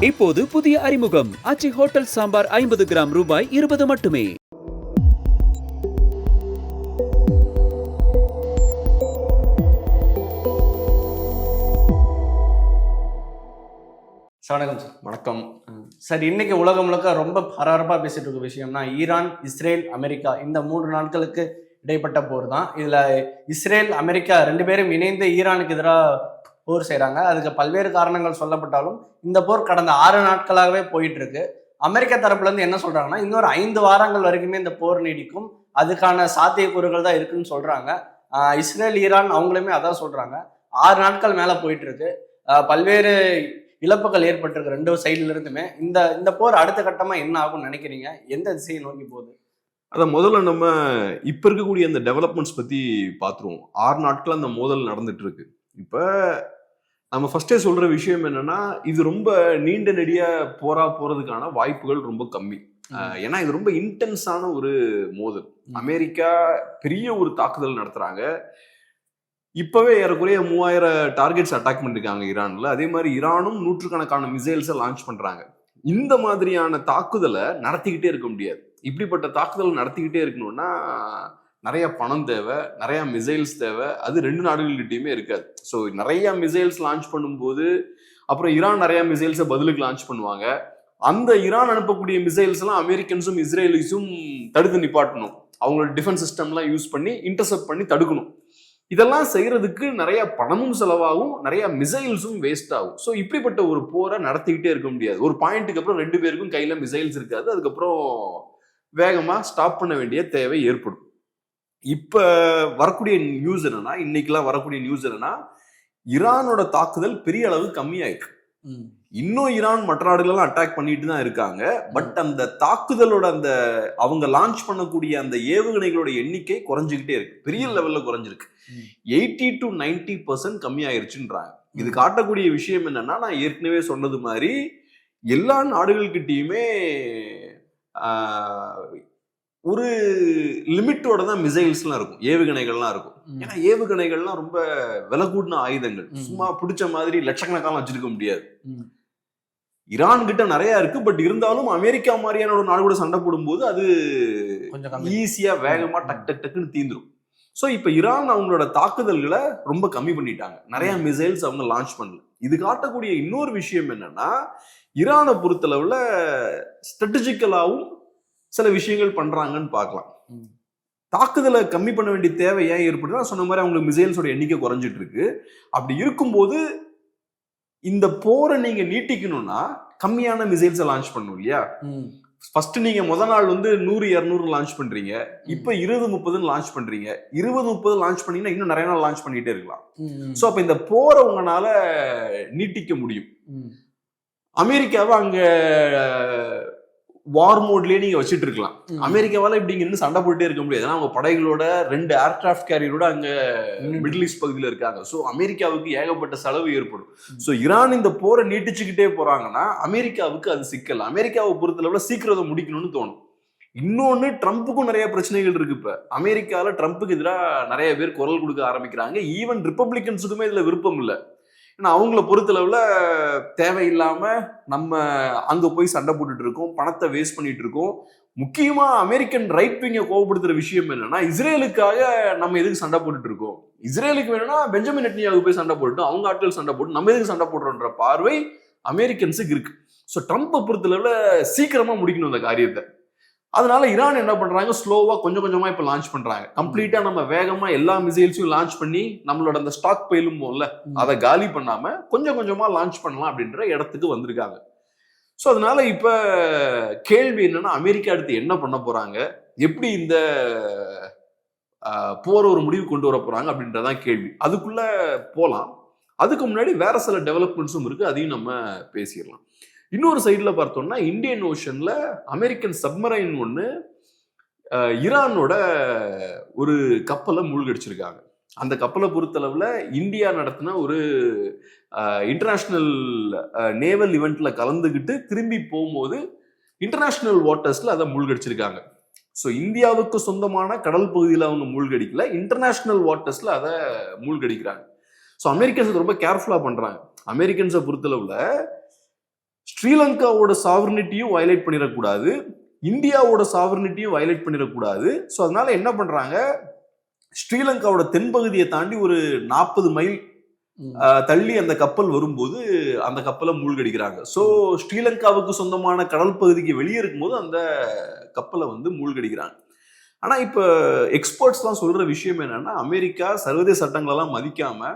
இப்போது புதிய அறிமுகம் ஆச்சி ஹோட்டல் சாம்பார் 50 கிராம் ரூபாய் 20 மட்டுமே. வணக்கம் சார். வணக்கம் சார். இன்னைக்கு உலகம் முழுக்க ரொம்ப பரபரப்பாக பேசிட்டு இருக்க விஷயம்னா ஈரான், இஸ்ரேல், அமெரிக்கா இந்த 3 நாட்களுக்கு இடைப்பட்ட போர் தான். இதுல இஸ்ரேல், அமெரிக்கா 2 பேரும் இணைந்து ஈரானுக்கு எதிராக போர் செய்கிறாங்க. அதுக்கு பல்வேறு காரணங்கள் சொல்லப்பட்டாலும் இந்த போர் கடந்த 6 நாட்களாகவே போயிட்டு இருக்கு. அமெரிக்கா தரப்புல இருந்து என்ன சொல்றாங்கன்னா, இன்னொரு 5 வாரங்கள் வரைக்குமே இந்த போர் நீடிக்கும், அதுக்கான சாத்தியக்கூறுகள் தான் இருக்குன்னு சொல்றாங்க. இஸ்ரேல், ஈரான் அவங்களுமே அதான் சொல்றாங்க. 6 நாட்கள் மேல போயிட்டு இருக்கு. பல்வேறு இழப்புகள் ஏற்பட்டிருக்கு 2 சைடுல இருந்துமே. இந்த போர் அடுத்த கட்டமா என்ன ஆகும்னு நினைக்கிறீங்க? எந்த திசையை நோக்கி போகுது? அதான் முதல்ல நம்ம இப்ப இருக்கக்கூடிய அந்த டெவலப்மெண்ட்ஸ் பத்தி பாத்துருவோம். 6 நாட்கள் அந்த மோதல் நடந்துட்டு இருக்கு. இப்ப நம்ம ஃபர்ஸ்டே சொல்ற விஷயம் என்னன்னா, இது ரொம்ப நீண்ட நெடிய போரா போறதுக்கான வாய்ப்புகள் ரொம்ப கம்மி. ஏன்னா இது ரொம்ப இன்டென்ஸான ஒரு மோதல். அமெரிக்கா பெரிய ஒரு தாக்குதல் நடத்துறாங்க. இப்பவே ஏறக்குறைய 3000 டார்கெட்ஸ் அட்டாக் பண்ணிருக்காங்க ஈரான்ல. அதே மாதிரி ஈரானும் நூற்றுக்கணக்கான மிசைல்ஸை லான்ச் பண்றாங்க. இந்த மாதிரியான தாக்குதலை நடத்திக்கிட்டே இருக்க முடியாது. இப்படிப்பட்ட தாக்குதல் நடத்திக்கிட்டே இருக்கணும்னா நிறைய பணம் தேவை, நிறைய மிசைல்ஸ் தேவை. அது 2 நாடுகள்கிட்டயுமே இருக்காது. ஸோ நிறைய மிசைல்ஸ் லான்ச் பண்ணும்போது அப்புறம் ஈரான் நிறைய மிசைல்ஸை பதிலுக்கு லான்ச் பண்ணுவாங்க. அந்த ஈரான் அனுப்பக்கூடிய மிசைல்ஸ் எல்லாம் அமெரிக்கன்ஸும் இஸ்ரேலிஸும் தடுத்து நிப்பாட்டணும். அவங்களோட டிஃபென்ஸ் சிஸ்டம்லாம் யூஸ் பண்ணி இன்டர்செப்ட் பண்ணி தடுக்கணும். இதெல்லாம் செய்யறதுக்கு நிறைய பணமும் செலவாகும், நிறைய மிசைல்ஸும் வேஸ்ட் ஆகும். ஸோ இப்படிப்பட்ட ஒரு போரை நடத்திக்கிட்டே இருக்க முடியாது. ஒரு பாயிண்ட்டுக்கு அப்புறம் 2 பேருக்கும் கையில மிசைல்ஸ் இருக்காது. அதுக்கப்புறம் வேகமா ஸ்டாப் பண்ண வேண்டிய தேவை ஏற்படும். இப்ப வரக்கூடிய நியூஸ் என்னன்னா, இன்னைக்கெல்லாம் வரக்கூடிய நியூஸ் என்னன்னா, ஈரானோட தாக்குதல் பெரிய அளவு கம்மியாயிருக்கு. இன்னும் ஈரான் மற்ற நாடுகளெல்லாம் அட்டாக் பண்ணிட்டு தான் இருக்காங்க. பட் அந்த தாக்குதலோட அந்த அவங்க லான்ச் பண்ணக்கூடிய அந்த ஏவுகணைகளோட எண்ணிக்கை குறைஞ்சுக்கிட்டே இருக்கு. பெரிய லெவல்ல குறைஞ்சிருக்கு. 80 to 90% கம்மியாயிருச்சுன்றாங்க. இது காட்டக்கூடிய விஷயம் என்னன்னா, நான் ஏற்கனவே சொன்னது மாதிரி எல்லா நாடுகள்கிட்டயுமே ஒரு லிமிட்டோட தான் மிசைல்ஸ்லாம் இருக்கும், ஏவுகணைகள்லாம் இருக்கும். ஏன்னா ஏவுகணைகள்லாம் ரொம்ப விலை கூடின ஆயுதங்கள். சும்மா பிடிச்ச மாதிரி லட்சக்கணக்கான வச்சிருக்க முடியாது. ஈரான் கிட்ட நிறைய இருக்கு. பட் இருந்தாலும் அமெரிக்கா மாதிரியான ஒரு நாடு கூட சண்டை போடும்போது அது ஈஸியா வேகமா டக்குன்னு தீந்துரும். ஸோ இப்ப ஈரான் அவங்களோட தாக்குதல்களை ரொம்ப கம்மி பண்ணிட்டாங்க. நிறைய மிசைல்ஸ் அவங்க லான்ச் பண்ணல. இது காட்டக்கூடிய இன்னொரு விஷயம் என்னன்னா, ஈரானை பொறுத்தளவுல ஸ்ட்ராட்டஜிக்கலாவும் சில விஷயங்கள் பண்றாங்கன்னு பார்க்கலாம். தாக்குதலை கம்மி பண்ண வேண்டிய தேவை ஏன் ஏற்படுதுன்னா, சொன்ன மாதிரி அவங்களுக்கு மிசைல்ஸோட எண்ணிக்கை குறைஞ்சிட்டு இருக்கு. அப்படி இருக்கும்போது இந்த போரை நீங்க நீட்டிக்கணும்னா கம்மியான மிசைல்ஸை லான்ச் பண்ணணும் இல்லையா? ஃபர்ஸ்ட் நீங்க முதல் நாள் 100-200 லான்ச் பண்றீங்க. இப்ப 20-30 லான்ச் பண்றீங்க. 20-30 லான்ச் பண்ணீங்கன்னா இன்னும் நிறைய நாள் லான்ச் பண்ணிட்டே இருக்கலாம். சோ அப்ப இந்த போரை உங்களால நீட்டிக்க முடியும். அமெரிக்காவை அங்க வார் மோட்லயே நீங்க வச்சுட்டு இருக்கலாம். அமெரிக்காவால இப்படி இங்க சண்டை போட்டுட்டே இருக்க முடியாது. ஏன்னா அவங்க படைகளோட 2 ஏர்கிராஃப்ட் கேரியரோட அங்க மிடில் ஈஸ்ட் பகுதியில இருக்காங்க. ஸோ அமெரிக்காவுக்கு ஏகப்பட்ட செலவு ஏற்படும். ஸோ ஈரான் இந்த போரை நீட்டிச்சுக்கிட்டே போறாங்கன்னா அமெரிக்காவுக்கு அது சிக்கல். அமெரிக்காவை பொறுத்தளவுல சீக்கிரம் முடிக்கணும்னு தோணும். இன்னொன்னு, ட்ரம்ப்புக்கும் நிறைய பிரச்சனைகள் இருக்கு. இப்ப அமெரிக்கால ட்ரம்ப்புக்கு எதிராக நிறைய பேர் குரல் கொடுக்க ஆரம்பிக்கிறாங்க. ஈவன் ரிப்பப்ளிகன்ஸுக்குமே இதுல விருப்பம் இல்லை. ஏன்னா அவங்கள பொறுத்தளவுல தேவையில்லாம நம்ம அங்க போய் சண்டை போட்டுட்டு இருக்கோம், பணத்தை வேஸ்ட் பண்ணிட்டு இருக்கோம். முக்கியமா அமெரிக்கன் ரைட் விங்க கோவப்படுத்துற விஷயம் என்னன்னா, இஸ்ரேலுக்காக நம்ம எதுக்கு சண்டை போட்டுட்டு இருக்கோம், இஸ்ரேலுக்கு வேணும்னா பெஞ்சமின் நெட்டன்யாஹு போய் சண்டை போட்டு அவங்க ஆட்கள் சண்டை போட்டு நம்ம எதுக்கு சண்டை போடுறோன்ற பார்வை அமெரிக்கன்ஸுக்கு இருக்கு. ஸோ ட்ரம்ப்பை பொறுத்தளவுல சீக்கிரமா முடிக்கணும் அந்த காரியத்தை. அதனால ஈரான் என்ன பண்றாங்க, ஸ்லோவா கொஞ்சம் கொஞ்சமா இப்ப லான்ச் பண்றாங்க. கம்ப்ளீட்டா நம்ம வேகமா எல்லா மிசைல்ஸையும் லான்ச் பண்ணி நம்மளோட அந்த ஸ்டாக் பயிலும் போல அதை காலி பண்ணாம கொஞ்சம் கொஞ்சமா லான்ச் பண்ணலாம் அப்படின்ற இடத்துக்கு வந்திருக்காங்க. ஸோ அதனால இப்ப கேள்வி என்னன்னா, அமெரிக்கா அடுத்து என்ன பண்ண போறாங்க, எப்படி இந்த போற ஒரு முடிவு கொண்டு வர போறாங்க அப்படின்றதான் கேள்வி. அதுக்குள்ள போலாம். அதுக்கு முன்னாடி வேற சில டெவலப்மெண்ட்ஸும் இருக்கு, அதையும் நம்ம பேசிடலாம். இன்னொரு சைட்ல பார்த்தோம்னா, இந்தியன் ஓஷன்ல அமெரிக்கன் சப்மரைன் ஒன்று ஈரானோட ஒரு கப்பலை மூழ்கடிச்சிருக்காங்க. அந்த கப்பலை பொறுத்தளவுல இந்தியா நடத்தின ஒரு இன்டர்நேஷனல் நேவல் இவெண்ட்ல கலந்துகிட்டு திரும்பி போகும்போது இன்டர்நேஷனல் வாட்டர்ஸ்ல அதை மூழ்கடிச்சிருக்காங்க. ஸோ இந்தியாவுக்கு சொந்தமான கடல் பகுதியில் அவங்க மூழ்கடிக்கல, இன்டர்நேஷனல் வாட்டர்ஸ்ல அதை மூழ்கடிக்கிறாங்க. ஸோ அமெரிக்கன்ஸ் ரொம்ப கேர்ஃபுல்லா பண்றாங்க. அமெரிக்கன்ஸை பொறுத்தளவுல ஸ்ரீலங்காவோட சாவர்னிட்டியும் வயலேட் பண்ணிடக்கூடாது, இந்தியாவோட சாவர்னிட்டியும் வயலேட் பண்ணிடக்கூடாது. ஸோ அதனால என்ன பண்றாங்க, ஸ்ரீலங்காவோட தென்பகுதியை தாண்டி ஒரு 40 மைல் தள்ளி அந்த கப்பல் வரும்போது அந்த கப்பலை மூழ்கடிக்கிறாங்க. ஸோ ஸ்ரீலங்காவுக்கு சொந்தமான கடல் பகுதிக்கு வெளியே இருக்கும்போது அந்த கப்பலை வந்து மூழ்கடிக்கிறாங்க. ஆனா இப்ப எக்ஸ்பர்ட்ஸ்லாம் சொல்ற விஷயம் என்னன்னா, அமெரிக்கா சர்வதேச சட்டங்களெல்லாம் மதிக்காம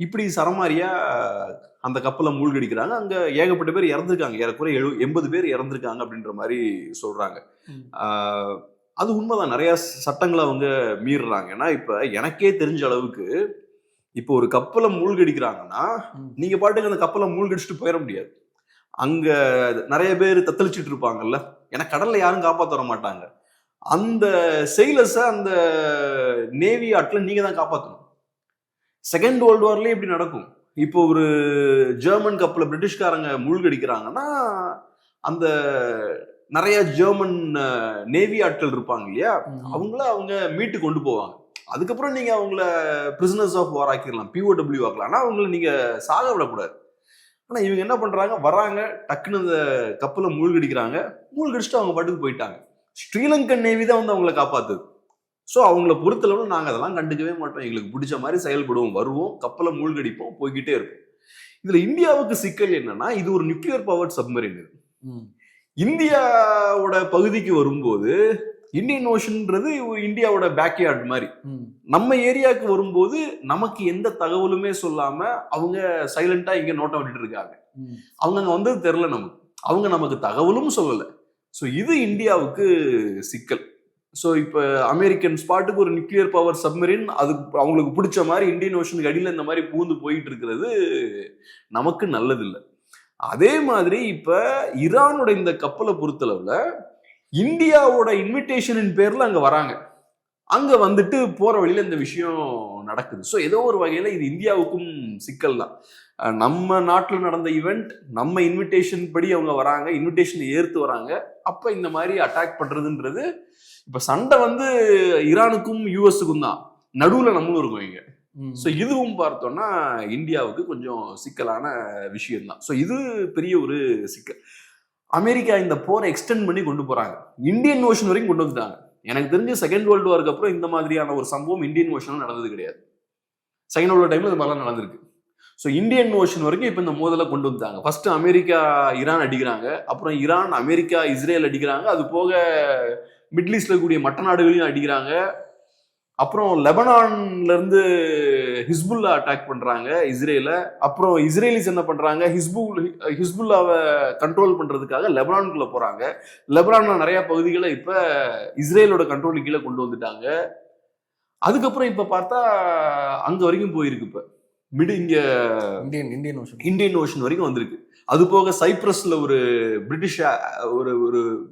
இப்படி சரமாரியா அந்த கப்பலை மூழ்கடிக்கிறாங்க. அங்க ஏகப்பட்ட பேர் இறந்துருக்காங்க, ஏறக்குறைய 80 பேர் இறந்துருக்காங்க அப்படின்ற மாதிரி சொல்றாங்க. அது உண்மைதான், நிறைய சட்டங்களை அவங்க மீறுறாங்க. ஏன்னா இப்ப எனக்கே தெரிஞ்ச அளவுக்கு இப்போ ஒரு கப்பலை மூழ்கடிக்கிறாங்கன்னா நீங்க பாட்டுக்கு அந்த கப்பலை மூழ்கடிச்சுட்டு போயிட முடியாது. அங்க நிறைய பேர் தத்தளிச்சுட்டு இருப்பாங்கல்ல, ஏன்னா கடல்ல யாரும் காப்பாற்ற வர மாட்டாங்க. அந்த செயிலர்ஸை அந்த நேவி ஆட்ல நீங்க தான் காப்பாற்றணும். செகண்ட் வேர்ல்டு வார்லயே இப்படி நடக்கும். இப்போ ஒரு ஜெர்மன் கப்பலை பிரிட்டிஷ்காரங்க மூழ்கடிக்கிறாங்கன்னா அந்த நிறைய ஜெர்மன் நேவி ஆட்கள் இருப்பாங்க இல்லையா, அவங்க மீட்டு கொண்டு போவாங்க. அதுக்கப்புறம் நீங்க அவங்கள பிரிசனர்ஸ் ஆஃப் வார் ஆக்கிடலாம், POW ஆக்கலாம். ஆனா அவங்கள நீங்க சாக விடக்கூடாது. ஆனா இவங்க என்ன பண்றாங்க, வராங்க, டக்குன்னு அந்த கப்பலை மூழ்கடிக்கிறாங்க, மூழ்கடிச்சுட்டு அவங்க பாட்டுக்கு போயிட்டாங்க. ஸ்ரீலங்கன் நேவி தான் வந்து அவங்களை காப்பாத்துது. ஸோ அவங்கள பொறுத்தளவு நாங்கள் அதெல்லாம் கண்டுக்கவே மாட்டோம், எங்களுக்கு பிடிச்ச மாதிரி செயல்படுவோம், வருவோம், கப்பலை மூழ்கடிப்போம், போய்கிட்டே இருப்போம். இதுல இந்தியாவுக்கு சிக்கல் என்னன்னா, இது ஒரு நியூக்ளியர் பவர்ட் சப்மரின். இந்தியாவோட பகுதிக்கு வரும்போது இந்தியன் ஓஷன்ன்றது இந்தியாவோட பேக்யார்ட் மாதிரி. நம்ம ஏரியாவுக்கு வரும்போது நமக்கு எந்த தகவலுமே சொல்லாம அவங்க சைலண்டா இங்க நோட்டம் விட்டுட்டு இருக்காங்க. அவங்க அங்க வந்தது தெரியல நமக்கு, அவங்க நமக்கு தகவலும் சொல்லல. ஸோ இது இந்தியாவுக்கு சிக்கல். ஸோ இப்போ அமெரிக்கன் ஸ்பாட்டுக்கு ஒரு நியூக்ளியர் பவர் சப்மரின், அது அவங்களுக்கு பிடிச்ச மாதிரி இந்தியன் ஓஷனுக்கு அடியில் இந்த மாதிரி பூந்து போயிட்டு இருக்கிறது நமக்கு நல்லதில்லை. அதே மாதிரி இப்ப ஈரானோட இந்த கப்பலை பொறுத்தளவுல இந்தியாவோட இன்விடேஷனின் பேர்ல அங்க வராங்க, அங்க வந்துட்டு போற வழியில இந்த விஷயம் நடக்குது. ஸோ ஏதோ ஒரு வகையில இது இந்தியாவுக்கும் சிக்கல் தான். நம்ம நாட்டில் நடந்த ஈவெண்ட், நம்ம இன்விடேஷன் படி அவங்க வராங்க, இன்விடேஷன் ஏற்று வராங்க, அப்ப இந்த மாதிரி அட்டாக் பண்றதுன்றது இப்ப சண்டை வந்து ஈரானுக்கும் யூஎஸ்க்கும் தான், நடுவுல நம்மளும் இருக்கோம் இங்க. ஸோ இதுவும் பார்த்தோம்னா இந்தியாவுக்கு கொஞ்சம் சிக்கலான விஷயம் தான். ஸோ இது பெரிய ஒரு சிக்கல். அமெரிக்கா இந்த போரை எக்ஸ்டெண்ட் பண்ணி கொண்டு போறாங்க, இந்தியன் ஓஷன் வரைக்கும் கொண்டு வந்துட்டாங்க. எனக்கு தெரிஞ்சு செகண்ட் வேர்ல்டு வாருக்கு அப்புறம் இந்த மாதிரியான ஒரு சம்பவம் இந்தியன் ஓஷன் நடந்தது கிடையாது. செகண்ட் வேர்ல்டு டைம்ல இது மாதிரிலாம் நடந்திருக்கு. ஸோ இந்தியன் ஓஷன் வரைக்கும் இப்போ இந்த மோதலை கொண்டு வந்துட்டாங்க. ஃபர்ஸ்ட் அமெரிக்கா ஈரான் அடிக்கிறாங்க, அப்புறம் ஈரான் அமெரிக்கா இஸ்ரேல் அடிக்கிறாங்க, அது போக மிடில் ஈஸ்ட்ல இருக்கக்கூடிய மற்ற நாடுகளையும் அடிக்கிறாங்க. அப்புறம் லெபனான்ல இருந்து ஹிஸ்புல்லா அட்டாக் பண்றாங்க இஸ்ரேல. அப்புறம் இஸ்ரேலிஸ் என்ன பண்றாங்க, ஹிஸ்புல்லாவை கண்ட்ரோல் பண்றதுக்காக லெபனானுக்குள்ள போறாங்க. லெபனான்ல நிறைய பகுதிகளை இப்ப இஸ்ரேலோட கண்ட்ரோலுக்கு கீழே கொண்டு வந்துட்டாங்க. அதுக்கப்புறம் இப்ப பார்த்தா அங்க வரைக்கும் போயிருக்கு. இப்ப இங்க இந்தியன் ஓஷன் வரைக்கும் வந்திருக்கு. அது போக சைப்ரஸ்ல ஒரு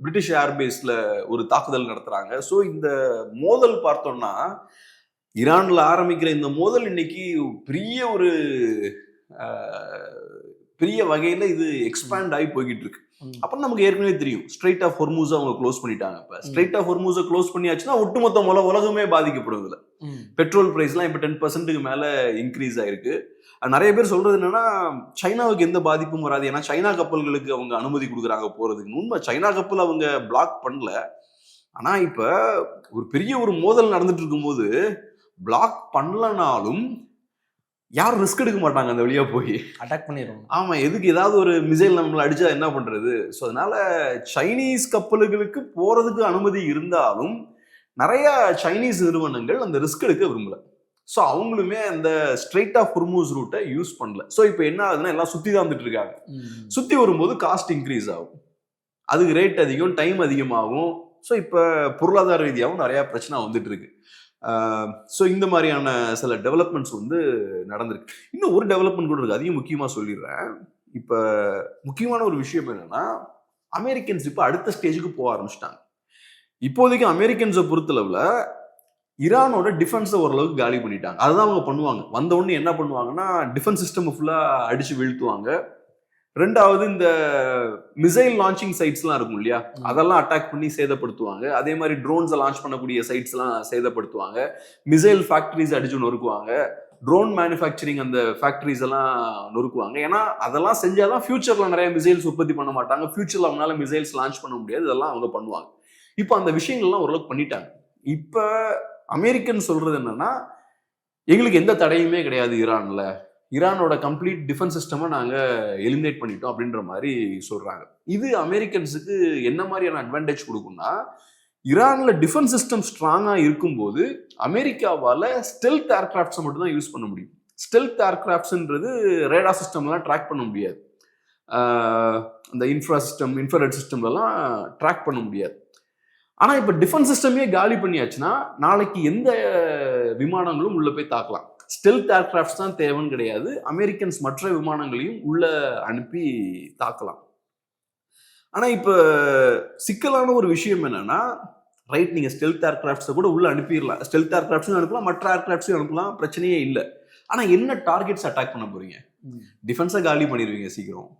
பிரிட்டிஷ் ஏர்பேஸ்ல ஒரு தாக்குதல் நடத்துறாங்க. ஸோ இந்த மோதல் பார்த்தோம்னா ஈரான்ல ஆரம்பிக்கிற இந்த மோதல் இன்னைக்கு பெரிய வகையில இது எக்ஸ்பேண்ட் ஆகி போய்கிட்டு இருக்கு. அப்புறம் நமக்கு ஏற்கனவே தெரியும், ஸ்ட்ரைட் ஆஃப் ஹொர்மூஸை அவங்க க்ளோஸ் பண்ணிட்டாங்க. இப்ப ஸ்ட்ரைட் ஆஃப் ஹொர்மூஸை க்ளோஸ் பண்ணியாச்சுன்னா ஒட்டுமொத்த உலகமே பாதிக்கப்படும். இதுல பெட்ரோல் பிரைஸ்லாம் இப்ப 10% மேல இன்க்ரீஸ் ஆயிருக்கு. நிறைய பேர் சொல்றது என்னன்னா, சைனாவுக்கு எந்த பாதிப்பும் வராது, ஏன்னா சைனா கப்பல்களுக்கு அவங்க அனுமதி கொடுக்குறாங்க போறதுக்கு. உண்மை, சைனா கப்பல் அவங்க பிளாக் பண்ணல. ஆனா இப்ப ஒரு பெரிய ஒரு மோதல் நடந்துட்டு இருக்கும்போது பிளாக் பண்ணலனாலும் யாரும் ரிஸ்க் எடுக்க மாட்டாங்க, அந்த வழியா போய் அட்டாக் பண்ணிடுவாங்க. ஆமா, எதுக்கு, ஏதாவது ஒரு மிசைல் நம்மள அடிச்சா என்ன பண்றது? ஸோ அதனால சைனீஸ் கப்பல்களுக்கு போறதுக்கு அனுமதி இருந்தாலும் நிறைய சைனீஸ் நிறுவனங்கள் அந்த ரிஸ்க் எடுக்க விரும்பல. ஸோ அவங்களுமே அந்த ஸ்ட்ரைட் ஆஃப் ஹொர்மூஸ் ரூட்டை யூஸ் பண்ணல. ஸோ இப்போ என்ன ஆகுதுன்னா, எல்லாம் சுற்றி தான் வந்துட்டு இருக்காங்க. சுற்றி வரும்போது காஸ்ட் இன்க்ரீஸ் ஆகும், அதுக்கு ரேட் அதிகம், டைம் அதிகமாகும். ஸோ இப்போ பொருளாதார ரீதியாகவும் நிறையா பிரச்சனை வந்துட்டு இருக்கு. ஸோ இந்த மாதிரியான சில டெவலப்மெண்ட்ஸ் வந்து நடந்திருக்கு. இன்னும் ஒரு டெவலப்மெண்ட் கூட இருக்கு, அதையும் முக்கியமாக சொல்லிடுறேன். இப்போ முக்கியமான ஒரு விஷயம் என்னன்னா, அமெரிக்கன்ஸ் இப்போ அடுத்த ஸ்டேஜுக்கு போக ஆரம்பிச்சிட்டாங்க. இப்போதைக்கு அமெரிக்கன்ஸை பொறுத்தளவில் ஈரானோட டிஃபென்ஸை ஓரளவுக்கு காலி பண்ணிட்டாங்க. அதுதான் அவங்க பண்ணுவாங்க. வந்த உடனே என்ன பண்ணுவாங்கன்னா, டிஃபென்ஸ் சிஸ்டம் ஃபுல்லாக அடிச்சு வீழ்த்துவாங்க. ரெண்டாவது, இந்த மிசைல் லான்ச்சிங் சைட்ஸ்லாம் இருக்கும் இல்லையா, அதெல்லாம் அட்டாக் பண்ணி சேதப்படுத்துவாங்க. அதே மாதிரி ட்ரோன்ஸை லான்ச் பண்ணக்கூடிய சைட்ஸ்லாம் சேதப்படுத்துவாங்க. மிசைல் ஃபேக்டரிஸ் அடிச்சு நொறுக்குவாங்க. ட்ரோன் மேனுஃபேக்சரிங் அந்த ஃபேக்டரிஸ் எல்லாம் நொறுக்குவாங்க. ஏன்னா அதெல்லாம் செஞ்சாதான் ஃபியூச்சர்ல நிறைய மிசைல்ஸ் உற்பத்தி பண்ண மாட்டாங்க, ஃபியூச்சர்ல அவங்களால மிசைல்ஸ் லான்ச் பண்ண முடியாது, இதெல்லாம் அவங்க பண்ணுவாங்க. இப்போ அந்த விஷயங்கள்லாம் ஓரளவுக்கு பண்ணிட்டாங்க. இப்போ அமெரிக்கன் சொல்றது என்னன்னா, எங்களுக்கு எந்த தடையுமே கிடையாது ஈரான்ல, ஈரானோட கம்ப்ளீட் டிஃபென்ஸ் சிஸ்டமை நாங்கள் எலிமினேட் பண்ணிட்டோம் அப்படின்ற மாதிரி சொல்றாங்க. இது அமெரிக்கன்ஸுக்கு என்ன மாதிரியான அட்வான்டேஜ் கொடுக்கும்னா, ஈரான்ல டிஃபென்ஸ் சிஸ்டம் ஸ்ட்ராங்கா இருக்கும்போது அமெரிக்காவால ஸ்டெல்த் ஏர்கிராஃப்ட்ஸை மட்டும் தான் யூஸ் பண்ண முடியும். ஸ்டெல்த் ஏர்கிராஃப்ட்ஸ்ன்றது ரேடார் சிஸ்டம்லாம் ட்ராக் பண்ண முடியாது, அந்த இன்ஃப்ராரெட் சிஸ்டம்லாம் ட்ராக் பண்ண முடியாது. ஆனா இப்ப டிஃபென்ஸ் சிஸ்டமே காலி பண்ணியாச்சுன்னா நாளைக்கு எந்த விமானங்களும் உள்ள போய் தாக்கலாம். ஸ்டெல்த் ஏர்கிராஃப்ட்ஸ் தான் தேவைன்னு கிடையாது, அமெரிக்கன்ஸ் மற்ற விமானங்களையும் உள்ள அனுப்பி தாக்கலாம். ஆனா இப்ப சிக்கலான ஒரு விஷயம் என்னன்னா, ரைட், நீங்க ஸ்டெல்த் ஏர்கிராஃப்ட்ஸை கூட உள்ள அனுப்பிடலாம், ஸ்டெல்த் ஏர்கிராஃப்ட்ஸும் அனுப்பலாம், மற்ற ஏர்கிராஃப்ட்ஸும் அனுப்பலாம், பிரச்சனையே இல்லை. ஆனா என்ன டார்கெட்ஸ் அட்டாக் பண்ண போறீங்க? டிஃபென்ஸை காலி பண்ணிடுவீங்க சீக்கிரம்,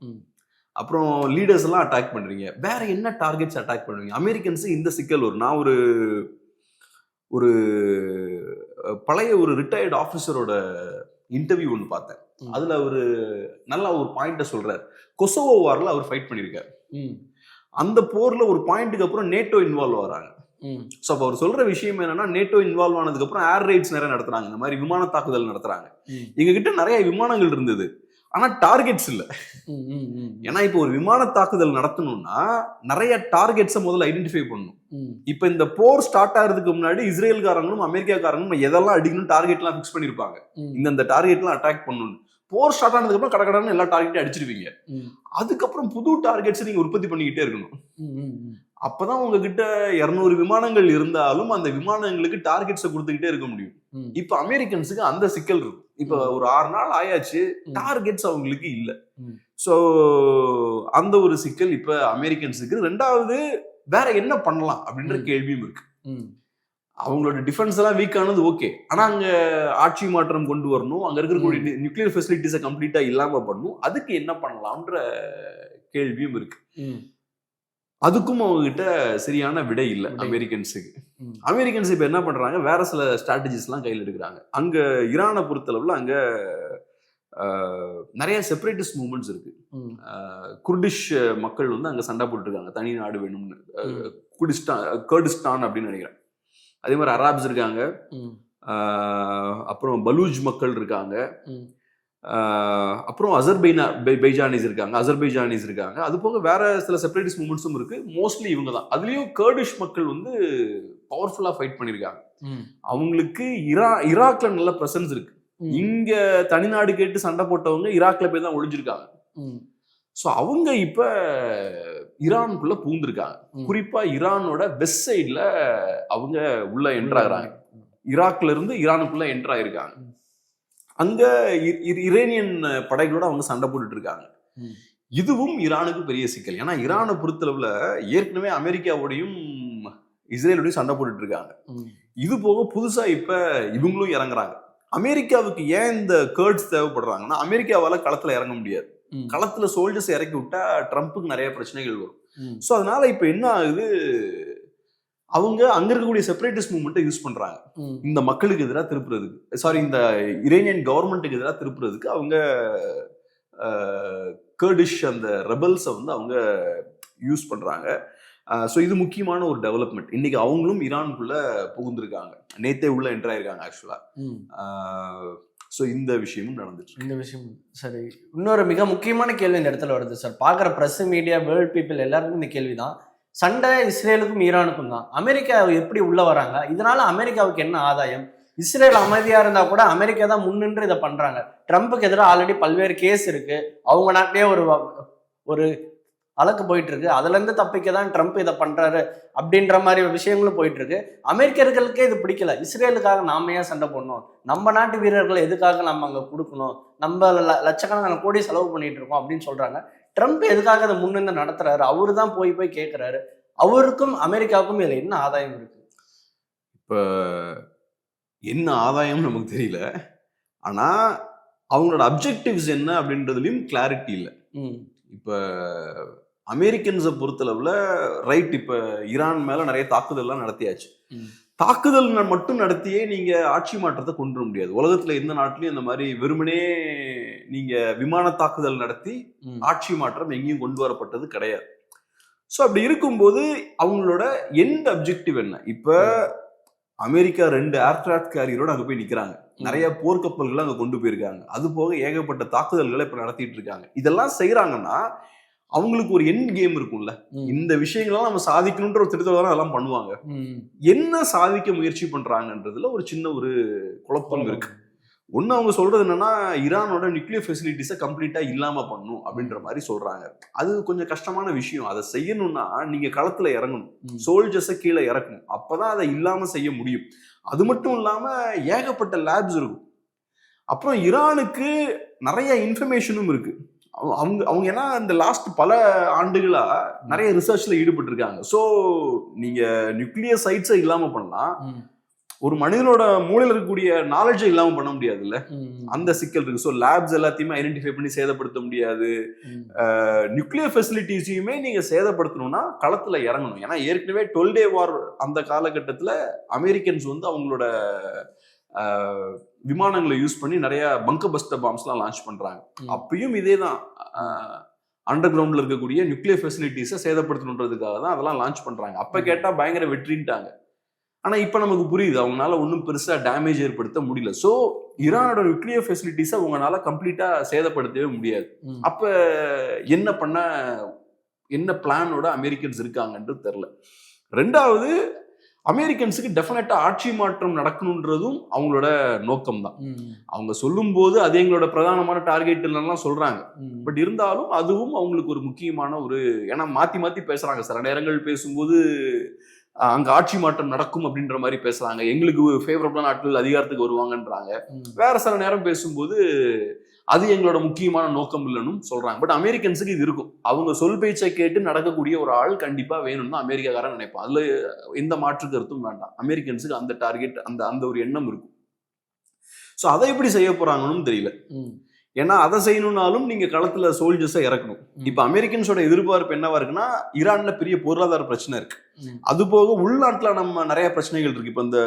அப்புறம் லீடர்ஸ் எல்லாம் அட்டாக் பண்றீங்க, வேற என்ன டார்கெட்ஸ் அட்டாக் பண்ணுவீங்க? அமெரிக்கன்ஸ் இந்த சிக்கல் வரும். நான் ஒரு பழைய ஒரு ரிட்டையர்டு ஆஃபீஸரோட இன்டர்வியூ ஒன்று பார்த்தேன். அதுல அவரு நல்ல ஒரு பாயிண்ட சொல்றாரு. கொசோவோ வார்ல அவர் ஃபைட் பண்ணியிருக்காரு. அந்த போர்ல ஒரு பாயிண்ட்டுக்கு அப்புறம் நேட்டோ இன்வால்வ் ஆகிறாங்க. ஸோ அப்போ அவர் சொல்ற விஷயம் என்னன்னா, நேட்டோ இன்வால்வ் ஆனதுக்கு அப்புறம் ஏர் ரைட்ஸ் நிறைய நடத்துறாங்க, இந்த மாதிரி விமான தாக்குதல் நடத்துறாங்க. எங்க கிட்ட நிறைய விமானங்கள் இருந்தது, ஆனா டார்கெட்ஸ் இல்ல. ஏன்னா இப்போ ஒரு விமான தாக்குதல் நடத்தணும்னா நிறைய டார்கெட்ஸை முதல்ல ஐடென்டிஃபை பண்ணணும். இப்ப இந்த போர் ஸ்டார்ட் ஆகிறதுக்கு முன்னாடி இஸ்ரேல்காரங்களும் அமெரிக்காக்காரங்களும் எதெல்லாம் அடிக்கணும் டார்கெட் எல்லாம் பிக்ஸ் பண்ணிருப்பாங்க, இந்த டார்கெட் எல்லாம் அட்டாக் பண்ணணும். போர் ஸ்டார்ட் ஆனதுக்கு அப்புறம் கடற்கடன்னு எல்லா டார்கெட்டையும் அடிச்சிருவீங்க. அதுக்கப்புறம் புது டார்கெட்ஸ் நீங்க உற்பத்தி பண்ணிக்கிட்டே இருக்கணும். அப்பதான் உங்ககிட்ட 200 விமானங்கள் இருந்தாலும் அந்த விமானங்களுக்கு டார்கெட்ஸை கொடுத்துக்கிட்டே இருக்க முடியும். இப்ப அமெரிக்கன்ஸுக்கு அந்த சிக்கல் இருக்கும். இப்ப ஒரு 6 நாள் ஆயாச்சு, டார்கெட்ஸ் அவங்களுக்கு இல்ல. சோ அந்த ஒரு சிக்கல் இப்ப அமெரிக்கன்ஸுக்கு. ரெண்டாவது, வேற என்ன பண்ணலாம் அப்படின்ற கேள்வியும் இருக்கு. அவங்களோட டிஃபென்ஸ் எல்லாம் வீக் ஆனது ஓகே, ஆனா அங்க ஆட்சி மாற்றம் கொண்டு வரணும், அங்க இருக்கக்கூடிய நியூக்ளியர் ஃபெசிலிட்டிஸை கம்ப்ளீட்டா இல்லாம பண்ணணும், அதுக்கு என்ன பண்ணலாம்ன்ற கேள்வியும் இருக்கு. அதுக்கும் அவங்க கிட்ட சரியான விடை இல்லை அமெரிக்கன்ஸுக்கு. அமெரிக்கன்ஸ் இப்ப என்ன பண்றாங்க, வேற சில ஸ்ட்ராட்டஜிஸ் எல்லாம் கையில் எடுக்கிறாங்க. அங்க ஈரானை பொறுத்தளவுல அங்க நிறைய செப்பரேட்டிஸ்ட் மூவ்மெண்ட்ஸ் இருக்கு. குர்டிஷ் மக்கள் வந்து அங்க சண்டை போட்டு இருக்காங்க, தனி நாடு வேணும்னு. கர்டிஸ்தான் அப்படின்னு நினைக்கிறேன். அதே மாதிரி அராப்ஸ் இருக்காங்க, அப்புறம் பலூஜ் மக்கள் இருக்காங்க, அப்புறம் அசர்பைஜானிஸ் இருக்காங்க. அது போக வேற சில செப்பரேட்டிஸ்ட் மூவ்மெண்ட்ஸும் இருக்கு. மோஸ்ட்லி இவங்க தான். அதுலயும் கர்டிஷ் மக்கள் வந்து பவர்ஃபுல்லா ஃபைட் பண்ணிருக்காங்க. அவங்களுக்கு ஈராக்ல நல்ல பிரசன்ஸ் இருக்கு. இங்க தனிநாடு கேட்டு சண்டை போட்டவங்க ஈராக்ல போய் தான் ஒளிஞ்சிருக்காங்க. ஸோ அவங்க இப்ப ஈரானுக்குள்ள பூந்திருக்காங்க. குறிப்பா ஈரானோட வெஸ்ட் சைட்ல அவங்க உள்ள என்ட்ராகிறாங்க. ஈராக்ல இருந்து ஈரானுக்குள்ள என்ட்ராயிருக்காங்க. அங்க ஈரானியன் படைகளோட அவங்க சண்டை போட்டுட்டு இருக்காங்க. இதுவும் ஈரானுக்கு பெரிய சிக்கல். ஏன்னா ஈரானை பொறுத்தளவுல ஏற்கனவே அமெரிக்காவோடையும் இஸ்ரேலோடையும் சண்டை போட்டுட்டு இருக்காங்க. இது போக புதுசா இப்ப இவங்களும் இறங்குறாங்க. அமெரிக்காவுக்கு ஏன் இந்த கர்ட்ஸ் தேவைப்படுறாங்கன்னா, அமெரிக்காவால களத்துல இறங்க முடியாது. களத்துல சோல்ஜர்ஸ் இறக்கி விட்டா ட்ரம்ப்புக்கு நிறைய பிரச்சனைகள் வரும். ஸோ அதனால இப்ப என்ன ஆகுது, அவங்க அங்க இருக்கக்கூடிய செப்பரேட்டிஸ்ட் மூவ்மெண்ட்டை யூஸ் பண்றாங்க இந்த மக்களுக்கு எதிராக திருப்புறதுக்கு, இந்த ஈரானியன் கவர்மெண்ட்டுக்கு எதிராக திருப்புறதுக்கு. அவங்க கர்டிஷ் அந்த ரெபல்ஸை வந்து அவங்க யூஸ் பண்றாங்க. ஸோ இது முக்கியமான ஒரு டெவலப்மெண்ட். இன்னைக்கு அவங்களும் ஈரானுக்குள்ள புகுந்திருக்காங்க, நேத்தே உள்ள என்ட்ராயிருக்காங்க ஆக்சுவலா. ஸோ இந்த விஷயமும் நடந்துச்சு. இந்த விஷயம் சரி. இன்னொரு மிக முக்கியமான கேள்வி இந்த இடத்துல வருது சார். பார்க்குற ப்ரெஸ், மீடியா, வேர்ல்ட் பீப்புள் எல்லாருக்கும் இந்த கேள்வி தான். சண்டை இஸ்ரேலுக்கும் ஈரானுக்கும் தான். அமெரிக்கா எப்படி உள்ள வராங்க? இதனால அமெரிக்காவுக்கு என்ன ஆதாயம்? இஸ்ரேல் அமைதியா இருந்தா கூட அமெரிக்கா தான் முன்னின்று இதை பண்றாங்க. ட்ரம்ப்புக்கு எதிராக ஆல்ரெடி பல்வேறு கேஸ் இருக்கு. அவங்க நாட்டிலேயே ஒரு வழக்கு போயிட்டு இருக்கு. அதுல இருந்து தப்பிக்க தான் ட்ரம்ப் இதை பண்றாரு அப்படின்ற மாதிரி விஷயங்களும் போயிட்டு இருக்கு. அமெரிக்கர்களுக்கே இது பிடிக்கல. இஸ்ரேலுக்காக நாம ஏன் சண்டை போடணும்? நம்ம நாட்டு வீரர்களை எதுக்காக நம்ம அங்க கொடுக்கணும்? நம்ம லட்சக்கணக்கான கோடி செலவு பண்ணிட்டு இருக்கோம் அப்படின்னு சொல்றாங்க. ட்ரம்ப் எதுக்காக அதை முன்னிருந்து நடத்துறாரு? அவரு தான் போய் கேட்கிறாரு. அவருக்கும் அமெரிக்காவுக்கும் இதுல என்ன ஆதாயம் இருக்கு? இப்ப என்ன ஆதாயம் நமக்கு தெரியல. ஆனா அவங்களோட அப்ஜெக்டிவ்ஸ் என்ன அப்படின்றதுலயும் கிளாரிட்டி இல்லை. இப்ப அமெரிக்கன்ஸை பொறுத்தளவுல ரைட், இப்ப ஈரான் மேல நிறைய தாக்குதல்லாம் நடத்தியாச்சு. தாக்குதல் மட்டும் நடத்தியே நீங்க ஆட்சி மாற்றத்தை கொண்டு வர முடியாது. உலகத்துல எந்த நாட்டிலையும் இந்த மாதிரி வெறுமனே நீங்க விமான தாக்குதல் நடத்தி ஆட்சி மாற்றம் எங்கேயும் கொண்டு வரப்பட்டது கிடையாது. ஸோ அப்படி இருக்கும்போது அவங்களோட எண்ட் அப்ஜெக்டிவ் என்ன? இப்ப அமெரிக்கா 2 ஏர்கிராஃப்ட் கேரியரோட அங்க போய் நிக்கிறாங்க. நிறைய போர்க்கப்பல்களை அங்க கொண்டு போயிருக்காங்க. அது போக ஏகப்பட்ட தாக்குதல்களை இப்ப நடத்திட்டு இருக்காங்க. இதெல்லாம் செய்யறாங்கன்னா அவங்களுக்கு ஒரு எண்ட் கேம் இருக்கும்ல. இந்த விஷயங்கள்லாம் நம்ம சாதிக்கணும்ன்ற ஒரு திட்டத்தோட அதெல்லாம் பண்ணுவாங்க. என்ன சாதிக்க முயற்சி பண்றாங்கன்றதுல ஒரு சின்ன ஒரு குழப்பம் இருக்கு. ஒண்ணு அவங்க சொல்றது என்னன்னா, ஈரானோட நியூக்ளியர் ஃபெசிலிட்டிஸை கம்ப்ளீட்டா இல்லாம பண்ணும் அப்படின்ற மாதிரி சொல்றாங்க. அது கொஞ்சம் கஷ்டமான விஷயம். அதை செய்யணும்னா நீங்க களத்துல இறங்கணும், சோல்ஜர்ஸை கீழே இறக்கணும். அப்பதான் அதை இல்லாம செய்ய முடியும். அது மட்டும் இல்லாம ஏகப்பட்ட லேப்ஸ் இருக்கும். அப்புறம் ஈரானுக்கு நிறைய இன்ஃபர்மேஷனும் இருக்கு. அவங்க ஏன்னா இந்த லாஸ்ட் பல ஆண்டுகளா நிறைய ரிசர்ச்ல ஈடுபட்டு இருக்காங்க. ஸோ நீங்க நியூக்ளியர் சைட்ஸை இல்லாம பண்ணலாம், ஒரு மனிதனோட மூளையில் இருக்கக்கூடிய நாலேஜை இல்லாம பண்ண முடியாதுல்ல. அந்த சிக்கல் இருக்கு. ஸோ லேப்ஸ் எல்லாத்தையுமே ஐடென்டிஃபை பண்ணி சேதப்படுத்த முடியாது. நியூக்ளியர் ஃபெசிலிட்டிஸையுமே நீங்க சேதப்படுத்தணும்னா களத்துல இறங்கணும். ஏன்னா ஏற்கனவே 12 Day வார் அந்த காலகட்டத்தில் அமெரிக்கன்ஸ் வந்து அவங்களோட விமானங்களை யூஸ் பண்ணி நிறைய பங்கர் பஸ்டர் பாம்ஸ்லாம் லான்ச் பண்றாங்க. அப்பயும் இதே தான், அண்டர் கிரவுண்ட்ல இருக்கக்கூடிய நியூக்ளியர் ஃபெசிலிட்டிஸை சேதப்படுத்தணுன்றதுக்காக தான் அதெல்லாம் லான்ச் பண்றாங்க. அப்ப கேட்டா பயங்கர வெற்றின்ட்டாங்க. ஆனா இப்ப நமக்கு புரியுது அவங்களால ஒன்றும் பெருசா டேமேஜ் ஏற்படுத்த முடியல. சோ ஈரானோட நியூக்ளியர் ஃபெசிலிட்டிஸை அவங்களால கம்ப்ளீட்டா சேதப்படுத்தவே முடியாது. அப்ப என்ன பிளானோட அமெரிக்கன்ஸ் இருக்காங்கன்றது தெரியல. ரெண்டாவது, அமெரிக்கன்ஸுக்கு டெஃபினட்டா ஆட்சி மாற்றம் நடக்கணுன்றதும் அவங்களோட நோக்கம் தான். அவங்க சொல்லும் போது அது எங்களோட பிரதானமான டார்கெட் எல்லாம் சொல்றாங்க. பட் இருந்தாலும் அதுவும் அவங்களுக்கு ஒரு முக்கியமான ஏன்னா மாத்தி மாத்தி பேசுறாங்க. சில நேரங்கள் பேசும்போது அங்க ஆட்சி மாற்றம் நடக்கும் அப்படின்ற மாதிரி பேசுறாங்க, எங்களுக்கு ஃபேவரபிளான ஆட்கள் அதிகாரத்துக்கு வருவாங்கன்றாங்க. வேற சில நேரம் பேசும்போது அது எங்களோட முக்கியமான நோக்கம் இல்லைன்னு சொல்றாங்க. பட் அமெரிக்கன்ஸுக்கு இது இருக்கும். அவங்க சொல் பேச்சை கேட்டு நடக்கக்கூடிய ஒரு ஆள் கண்டிப்பா வேணும்னு அமெரிக்காக்காரன் நினைப்பான். அதுல எந்த மாற்று கருத்தும் வேண்டாம். அமெரிக்கன்ஸுக்கு அந்த டார்கெட், அந்த ஒரு எண்ணம் இருக்கும். ஸோ அதை எப்படி செய்ய போறாங்கன்னு தெரியல. ஏன்னா அதை செய்யணும்னாலும் நீங்க களத்துல சோல்ஜர்ஸை இறக்கணும். இப்ப அமெரிக்கன்ஸோட எதிர்பார்ப்பு என்னவா இருக்குன்னா, ஈரான்ல பெரிய பொருளாதார பிரச்சனை இருக்கு. அது போக உள்நாட்டுல நம்ம நிறைய பிரச்சனைகள் இருக்கு. இப்ப இந்த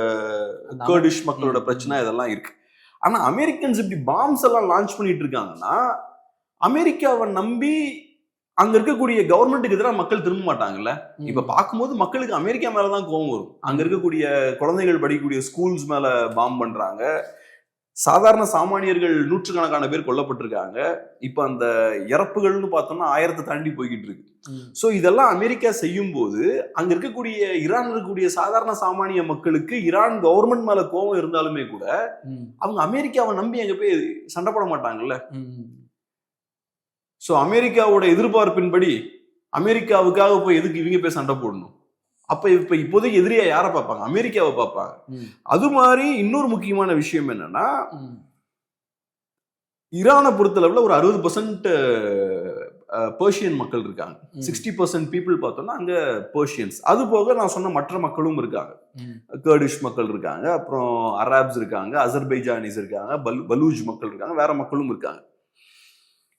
கர்டிஷ் மக்களோட பிரச்சனை இதெல்லாம் இருக்கு. ஆனா அமெரிக்கன்ஸ் இப்படி பாம்ஸ் எல்லாம் லான்ச் பண்ணிட்டு இருக்காங்கன்னா, அமெரிக்காவை நம்பி அங்க இருக்கக்கூடிய கவர்மெண்ட்டுக்கு எதிராக மக்கள் திரும்ப மாட்டாங்கல்ல. இப்ப பார்க்கும்போது மக்களுக்கு அமெரிக்கா மேலதான் கோபம் வரும். அங்க இருக்கக்கூடிய குழந்தைகள் படிக்கக்கூடிய ஸ்கூல்ஸ் மேல பாம் பண்றாங்க. சாதாரண சாமானியர்கள் நூற்றுக்கணக்கான பேர் கொல்லப்பட்டிருக்காங்க. இப்ப அந்த இறப்புகள்னு பார்த்தோம்னா 1000 தாண்டி போய்கிட்டு இருக்கு. சோ இதெல்லாம் அமெரிக்கா செய்யும் போது அங்க இருக்கக்கூடிய ஈரான் இருக்கக்கூடிய சாதாரண சாமானிய மக்களுக்கு ஈரான் கவர்மெண்ட் மேல கோபம் இருந்தாலுமே கூட அவங்க அமெரிக்காவை நம்பி அங்க போய் சண்டை போட மாட்டாங்கல்ல. சோ அமெரிக்காவோட எதிர்பார்ப்பின்படி அமெரிக்காவுக்காக போய் எதுக்கு இவங்க போய் சண்டை போடணும்? அப்ப இப்போதைக்கு எதிரியா யாரை பார்ப்பாங்க? அமெரிக்காவை பார்ப்பாங்க. அது மாதிரி இன்னொரு முக்கியமான விஷயம் என்னன்னா, ஈரானை பொறுத்தளவுல ஒரு 60% பெர்ஷியன் மக்கள் இருக்காங்க. 60% பீப்புள் பார்த்தோம்னா அங்க பெர்ஷியன்ஸ். அது போக நான் சொன்ன மற்ற மக்களும் இருக்காங்க. கர்டிஷ் மக்கள் இருக்காங்க, அப்புறம் அராப்ஸ் இருக்காங்க, அசர்பைஜானிஸ் இருக்காங்க, பலூஜ் மக்கள் இருக்காங்க, வேற மக்களும் இருக்காங்க.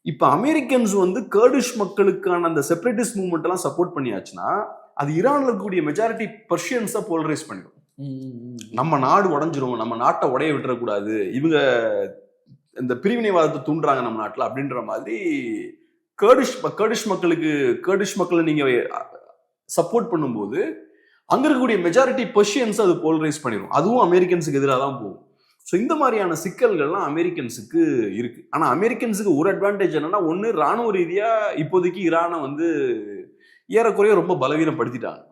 இப்ப அமெரிக்கன்ஸ் வந்து கர்டிஷ் மக்களுக்கான அந்த செப்பரேட்டிஸ்ட் மூவ்மெண்ட் எல்லாம் சப்போர்ட் பண்ணியாச்சுன்னா, அது ஈரான்ல இருக்கக்கூடிய மெஜாரிட்டி பர்ஷியன்ஸை போலரைஸ் பண்ணிடும். நம்ம நாடு உடஞ்சிரும், நம்ம நாட்டை உடைய விட்டுறக்கூடாது, இவங்க இந்த பிரிவினைவாதத்தை தூண்டுறாங்க நம்ம நாட்டில் அப்படின்ற மாதிரி கர்டிஷ் மக்களை நீங்க சப்போர்ட் பண்ணும்போது அங்க இருக்கக்கூடிய மெஜாரிட்டி பர்ஷியன்ஸ் அது போலரைஸ் பண்ணிடும். அதுவும் அமெரிக்கன்ஸுக்கு எதிராக தான் போகும். ஸோ இந்த மாதிரியான சிக்கல்கள்லாம் அமெரிக்கன்ஸுக்கு இருக்கு. ஆனா அமெரிக்கன்ஸுக்கு ஒரு அட்வான்டேஜ் என்னன்னா, ஒன்று ராணுவ ரீதியா இப்போதைக்கு ஈரானை வந்து ஏறக்குறைய ரொம்ப பலவீனப்படுத்திட்டாங்க.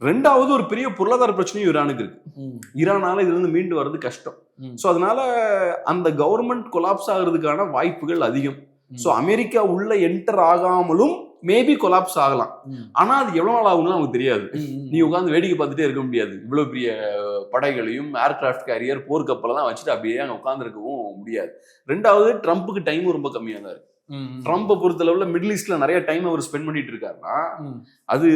ரெண்டாவது, ஒரு பெரிய பொருளாதார பிரச்சனையும் ஈரானுக்கு இருக்கு. ஈரானால இதுல இருந்து மீண்டு வர்றது கஷ்டம். சோ அதனால அந்த கவர்மெண்ட் கொலாப்ஸ் ஆகிறதுக்கான வாய்ப்புகள் அதிகம். சோ அமெரிக்கா உள்ள என்டர் ஆகாமலும் மேபி கொலாப்ஸ் ஆகலாம். ஆனா அது எவ்வளவு நாள் ஆகும்னு நமக்கு தெரியாது. நீ உட்காந்து வேடிக்கை பார்த்துட்டே இருக்க முடியாது. இவ்வளவு பெரிய படைகளையும் ஏர்கிராஃப்ட் கேரியர் போர்க்கப்பலாம் வச்சுட்டு அப்படியே அங்க உட்கார்ந்து இருக்கவும் முடியாது. ரெண்டாவது, ட்ரம்ப்புக்கு டைமும் ரொம்ப கம்மியா தான் இருக்கு. ட்ரம்ப்பை பொறுத்தளவுல மிடில் ஈஸ்ட்ல நிறைய டைம் அவர் ஸ்பெண்ட் பண்ணிட்டு இருக்காருன்னா அது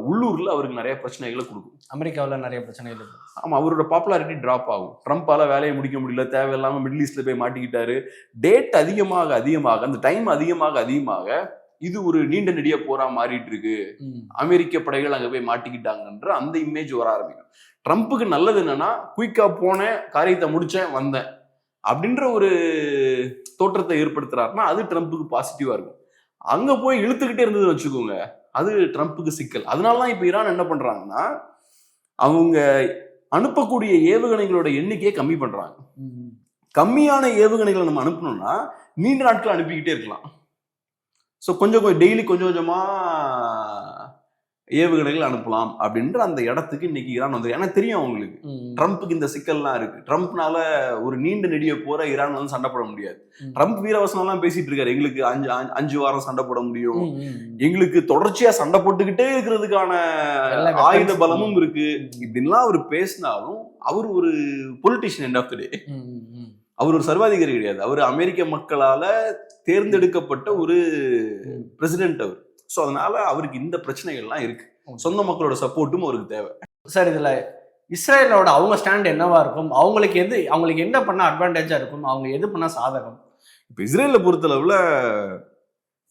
உள்ளூர்ல அவருக்கு நிறைய பிரச்சனைகளை கொடுக்கும். அமெரிக்காவில் நிறைய பிரச்சனைகள் இருக்கு. ஆமா, அவரோட பாப்புலாரிட்டி டிராப் ஆகும். ட்ரம்ப்பால வேலையை முடிக்க முடியல, தேவையில்லாம மிடில் ஈஸ்ட்ல போய் மாட்டிக்கிட்டாரு. டேட் அதிகமாக அந்த டைம் அதிகமாக இது ஒரு நீண்ட நெடிய போரா மாறிட்டு இருக்கு, அமெரிக்க படைகள் அங்க போய் மாட்டிக்கிட்டாங்கன்ற அந்த இமேஜ் வர ஆரம்பிக்கும். ட்ரம்ப்புக்கு நல்லது என்னன்னா குயிக்கா போனேன், காரியத்தை முடிச்சேன், வந்தேன் அப்படின்ற ஒரு தோற்றத்தை ஏற்படுத்துறாருன்னா அது ட்ரம்ப்புக்கு பாசிட்டிவா இருக்கும். அங்க போய் இழுத்துக்கிட்டே இருந்ததுன்னு வச்சுக்கோங்க, அது ட்ரம்ப்புக்கு சிக்கல். அதனாலதான் இப்ப ஈரான் என்ன பண்றாங்கன்னா அவங்க அனுப்பக்கூடிய ஏவுகணைகளோட எண்ணிக்கையை கம்மி பண்றாங்க. கம்மியான ஏவுகணைகளை நம்ம அனுப்பணும்னா நீண்ட நாட்கள் அனுப்பிக்கிட்டே இருக்கலாம். ஸோ கொஞ்சம் டெய்லி கொஞ்சம் கொஞ்சமா ஏவுகணைகள் அனுப்பலாம் அப்படின்ற அந்த இடத்துக்கு இன்னைக்கு ஈரான் வந்து, எனக்கு தெரியும் அவங்களுக்கு ட்ரம்ப்புக்கு இந்த சிக்கல்லாம் இருக்கு. ட்ரம்ப்னால ஒரு நீண்ட நெடிய போற ஈரான் வந்து சண்டை போட முடியாது. ட்ரம்ப் வீரவசனம் எல்லாம் பேசிட்டு இருக்காரு, எங்களுக்கு 5 வாரம் சண்டை போட முடியும், எங்களுக்கு தொடர்ச்சியா சண்டை போட்டுக்கிட்டே இருக்கிறதுக்கான ஆயுத பலமும் இருக்கு இப்படின்லாம் அவர் பேசினாலும் அவர் ஒரு பொலிட்டிஷியன். எண்ட் ஆஃப் த டே அவர் ஒரு சர்வாதிகாரி கிடையாது. அவர் அமெரிக்க மக்களால தேர்ந்தெடுக்கப்பட்ட ஒரு பிரசிடென்ட் அவர். ஸோ அதனால அவருக்கு இந்த பிரச்சனைகள்லாம் இருக்கு. சொந்த மக்களோட சப்போர்ட்டும் அவருக்கு தேவை. சார் இதுல இஸ்ரேலோட அவங்க ஸ்டாண்ட் என்னவா இருக்கும், அவங்களுக்கு என்ன பண்ண அட்வான்டேஜா இருக்கும், அவங்க எது பண்ணா சாதகம்? இப்ப இஸ்ரேலை பொறுத்தளவுல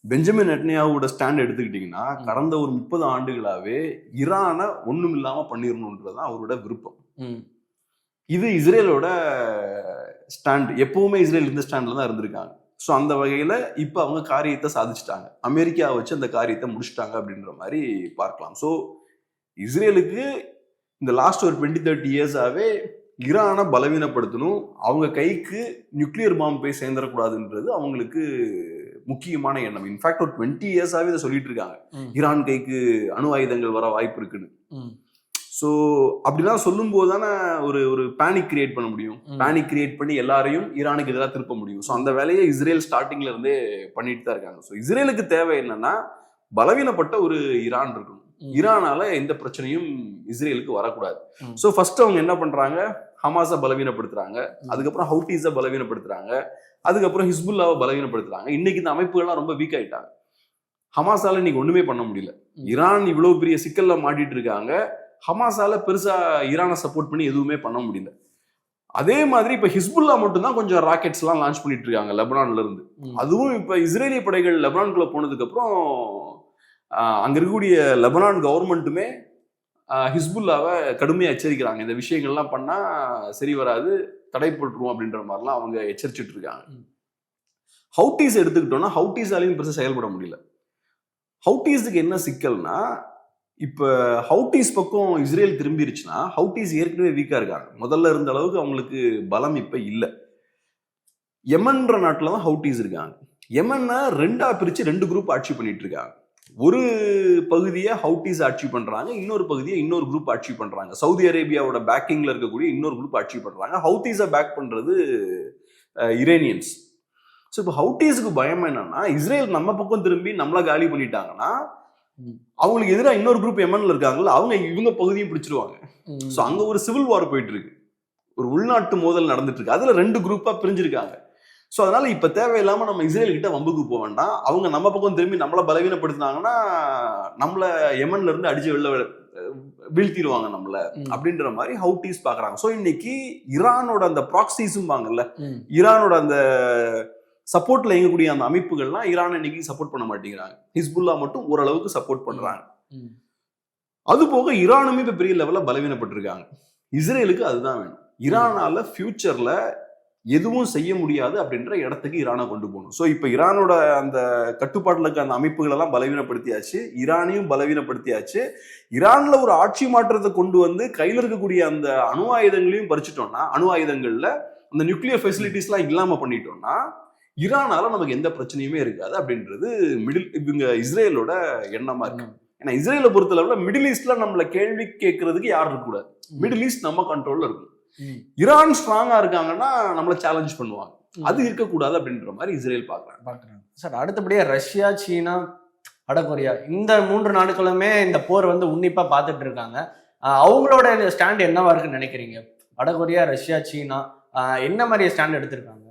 பெஞ்சமின் நெட்டன்யாஹுவோட ஸ்டாண்ட் எடுத்துக்கிட்டீங்கன்னா கடந்த ஒரு 30 ஆண்டுகளாவே ஈரானை ஒண்ணும் இல்லாம பண்ணிடணும்ன்றதுதான் அவரோட விருப்பம். இது இஸ்ரேலோட ஸ்டாண்ட். எப்பவுமே இஸ்ரேல் இந்த ஸ்டாண்ட்ல தான் இருந்திருக்காங்க. ஸோ அந்த வகையில இப்ப அவங்க காரியத்தை சாதிச்சுட்டாங்க, அமெரிக்காவை வச்சு அந்த காரியத்தை முடிச்சுட்டாங்க அப்படின்ற மாதிரி பார்க்கலாம். ஸோ இஸ்ரேலுக்கு இந்த லாஸ்ட் ஒரு 20-30 இயர்ஸாவே ஈரானை பலவீனப்படுத்தணும், அவங்க கைக்கு நியூக்ளியர் பாம்பு போய் சேர்ந்துடக்கூடாதுன்றது அவங்களுக்கு முக்கியமான எண்ணம். இன்ஃபேக்ட் ஒரு 20 இயர்ஸாவே இதை சொல்லிட்டு இருக்காங்க, ஈரான் கைக்கு அணு ஆயுதங்கள் வர வாய்ப்பு இருக்குன்னு. ஸோ அப்படிலாம் சொல்லும் போது தானே ஒரு பேனிக் கிரியேட் பண்ண முடியும். பேனிக் கிரியேட் பண்ணி எல்லாரையும் ஈரானுக்கு எதிராக திருப்ப முடியும். ஸோ அந்த வேலையை இஸ்ரேல் ஸ்டார்டிங்ல இருந்தே பண்ணிட்டு தான் இருக்காங்க. ஸோ இஸ்ரேலுக்கு தேவை என்னன்னா பலவீனப்பட்ட ஒரு ஈரான் இருக்கணும். ஈரானால எந்த பிரச்சனையும் இஸ்ரேலுக்கு வரக்கூடாது. ஸோ ஃபர்ஸ்ட் அவங்க என்ன பண்றாங்க, ஹமாஸை பலவீனப்படுத்துறாங்க, அதுக்கப்புறம் ஹவுட்டீஸை பலவீனப்படுத்துறாங்க, அதுக்கப்புறம் ஹிஸ்புல்லாவை பலவீனப்படுத்துறாங்க. இன்னைக்கு இந்த அமைப்புகள்லாம் ரொம்ப வீக் ஆயிட்டாங்க. ஹமாஸால இன்னைக்கு ஒண்ணுமே பண்ண முடியல. ஈரான் இவ்வளவு பெரிய சிக்கல்ல மாட்டிட்டு இருக்காங்க, ஹமாஸால பெருசா ஈரானை சப்போர்ட் பண்ணி எதுவுமே பண்ண முடியல. அதே மாதிரி இப்ப ஹிஸ்புல்லா மட்டும்தான் கொஞ்சம் ராக்கெட்ஸ் எல்லாம் லான்ச் பண்ணிட்டு இருக்காங்க லெபனான்ல இருந்து. அதுவும் இப்ப இஸ்ரேலிய படைகள் லெபனான்குள்ள போனதுக்கு அப்புறம் அங்க இருக்கக்கூடிய லெபனான் கவர்மெண்ட்டுமே ஹிஸ்புல்லாவை கடுமையா எச்சரிக்கிறாங்க, இந்த விஷயங்கள்லாம் பண்ணா சரி வராது, தடை போட்டுருவோம் அப்படின்ற மாதிரிலாம் அவங்க எச்சரிச்சுட்டு இருக்காங்க. ஹவுட்டீஸ் எடுத்துக்கிட்டோம்னா ஹவுட்டீஸாலையும் பெருசா செயல்பட முடியல. ஹவுட்டீஸுக்கு என்ன சிக்கல்னா, இப்ப ஹவுட்டீஸ் பக்கம் இஸ்ரேல் திரும்பிருச்சுன்னா ஹவுட்டீஸ் ஏற்கனவே வீக்கா இருக்காங்க, முதல்ல இருந்த அளவுக்கு அவங்களுக்கு பலம் இப்ப இல்ல. யமன்ற நாட்டுல தான் ஹவுட்டீஸ் இருக்காங்க. யமன்னா 2ஆ பிரிச்சு 2 குரூப் ஆட்சி பண்ணிட்டு இருக்காங்க. ஒரு பகுதியை ஹவுட்டீஸ் ஆட்சி பண்றாங்க, இன்னொரு பகுதியை இன்னொரு குரூப் ஆட்சி பண்றாங்க. சவுதி அரேபியாவோட பேக்கிங்ல இருக்கக்கூடிய இன்னொரு குரூப் ஆட்சி பண்றாங்க. ஹவுட்டீஸை பேக் பண்றது இரேனியன்ஸ். ஸோ இப்போ ஹவுட்டீஸுக்கு பயம் என்னன்னா, இஸ்ரேல் நம்ம பக்கம் திரும்பி நம்மளை காலி பண்ணிட்டாங்கன்னா அவங்களுக்கு எதிராக இன்னொரு குரூப் எமன்ல இருக்காங்கல்ல, இவங்க பகுதியும் பிடிச்சிருவாங்க. ஸோ அங்க ஒரு சிவில் வார் போயிட்டு இருக்கு, ஒரு உள்நாட்டு மோதல் நடந்துட்டு இருக்கு. அதுல 2 குரூப்பா பிரிஞ்சிருக்காங்க. ஸோ அதனால இப்ப தேவையில்லாம நம்ம இஸ்ரேல் கிட்ட வம்புக்கு போக வேண்டாம். அவங்க நம்ம பக்கம் திரும்பி நம்மளை பலவீனப்படுத்தினாங்கன்னா நம்மள யமன்ல இருந்து அடிச்சு வெளில வீழ்த்திடுவாங்க நம்மள அப்படின்ற மாதிரி ஹவுட்டீஸ் பாக்குறாங்க. ஸோ இன்னைக்கு ஈரானோட அந்த ப்ராக்சிஸும் வாங்கல்ல, ஈரானோட அந்த சப்போர்ட்ல இயங்கக்கூடிய அந்த அமைப்புகள்லாம் ஈரான் இன்னைக்கு சப்போர்ட் பண்ண மாட்டேங்கிறாங்க. ஹிஸ்புல்லா மட்டும் ஓரளவுக்கு சப்போர்ட் பண்றாங்க. அது போக ஈரானுமே இப்ப பெரிய லெவல்ல பலவீனப்பட்டிருக்காங்க. இஸ்ரேலுக்கு அதுதான் வேணும். ஈரானால ஃபியூச்சர்ல எதுவும் செய்ய முடியாது அப்படின்ற இடத்துக்கு ஈரானை கொண்டு போகணும். ஸோ இப்ப ஈரானோட அந்த கட்டுப்பாட்டுல இருக்க அந்த அமைப்புகள் எல்லாம் பலவீனப்படுத்தியாச்சு, ஈரானையும் பலவீனப்படுத்தியாச்சு. ஈரான்ல ஒரு ஆட்சி மாற்றத்தை கொண்டு வந்து கையில இருக்கக்கூடிய அந்த அணு ஆயுதங்களையும் பறிச்சுட்டோம்னா, அணு ஆயுதங்கள்ல அந்த நியூக்ளியர் ஃபெசிலிட்டிஸ் எல்லாம் இல்லாம பண்ணிட்டோம்னா ஈரானால நமக்கு எந்த பிரச்சனையுமே இருக்காது அப்படின்றது இவங்க இஸ்ரேலோட எண்ணமா இருக்கு. ஏன்னா இஸ்ரேலை பொறுத்தளவுல மிடில் ஈஸ்ட்ல நம்மள கேள்வி கேட்கறதுக்கு யாரும் இருக்கக்கூடாது. மிடில் ஈஸ்ட் நம்ம கண்ட்ரோல்ல இருக்கும். ஈரான் ஸ்ட்ராங்கா இருக்காங்கன்னா நம்மள சேலஞ்ச் பண்ணுவாங்க, அது இருக்கக்கூடாது அப்படின்ற மாதிரி இஸ்ரேல் பாக்குறாங்க. சார் அடுத்தபடியா ரஷ்யா, சீனா, வடகொரியா இந்த 3 நாடுகளுமே இந்த போர் வந்து உன்னிப்பா பார்த்துட்டு இருக்காங்க. அவங்களோட ஸ்டாண்ட் என்னவா இருக்குன்னு நினைக்கிறீங்க? வடகொரியா, ரஷ்யா, சீனா என்ன மாதிரி ஸ்டாண்ட் எடுத்திருக்காங்க?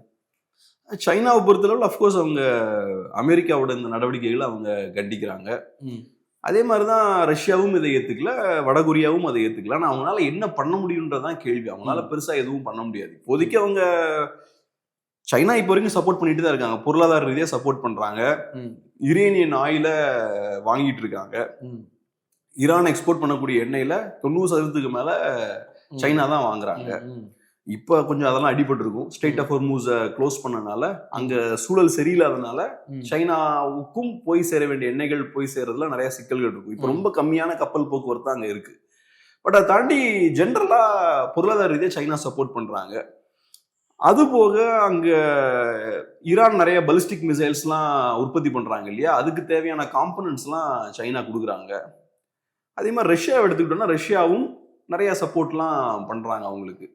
சைனாவை பொறுத்தளவில் அஃப்கோர்ஸ் அவங்க அமெரிக்காவோட இந்த நடவடிக்கைகளை அவங்க கண்டிக்கிறாங்க. அதே மாதிரிதான் ரஷ்யாவும் இதை ஏத்துக்கல, வடகொரியாவும் அதை ஏத்துக்கல. ஆனா அவங்களால என்ன பண்ண முடியும்ன்றதான் கேள்வி. அவங்களால பெருசா எதுவும் பண்ண முடியாது. இப்போதைக்கு அவங்க சைனா இப்போ வரைக்கும் சப்போர்ட் பண்ணிட்டு தான் இருக்காங்க, பொருளாதார ரீதியா சப்போர்ட் பண்றாங்க. யுரேனியன் ஆயில வாங்கிட்டு இருக்காங்க. ஈரான் எக்ஸ்போர்ட் பண்ணக்கூடிய எண்ணெயில 90% மேல சைனா தான் வாங்குறாங்க. இப்ப கொஞ்சம் அதெல்லாம் அடிபட்டு இருக்கும். ஸ்ட்ரெய்ட் ஆஃப் ஹார்முஸை க்ளோஸ் பண்ணனால அங்க சூழல் சரியில்லாதனால சைனாவுக்கும் போய் சேர வேண்டிய எண்ணெய்கள் போய் சேர்றதுல நிறைய சிக்கல்கள் இருக்கும். இப்ப ரொம்ப கம்மியான கப்பல் போக்குவரத்து அங்க இருக்கு. பட் அதை தாண்டி ஜென்ரலா பொருளாதார ரீதியாக சைனா சப்போர்ட் பண்றாங்க. அது போக அங்க ஈரான் நிறைய பலிஸ்டிக் மிசைல்ஸ்லாம் உற்பத்தி பண்றாங்க இல்லையா, அதுக்கு தேவையான காம்பனன்ட்ஸ்லாம் சைனா கொடுக்குறாங்க. அதே மாதிரி ரஷ்யாவை எடுத்துக்கிட்டோம்னா ரஷ்யாவும் நிறைய சப்போர்ட்லாம் பண்றாங்க அவங்களுக்கு.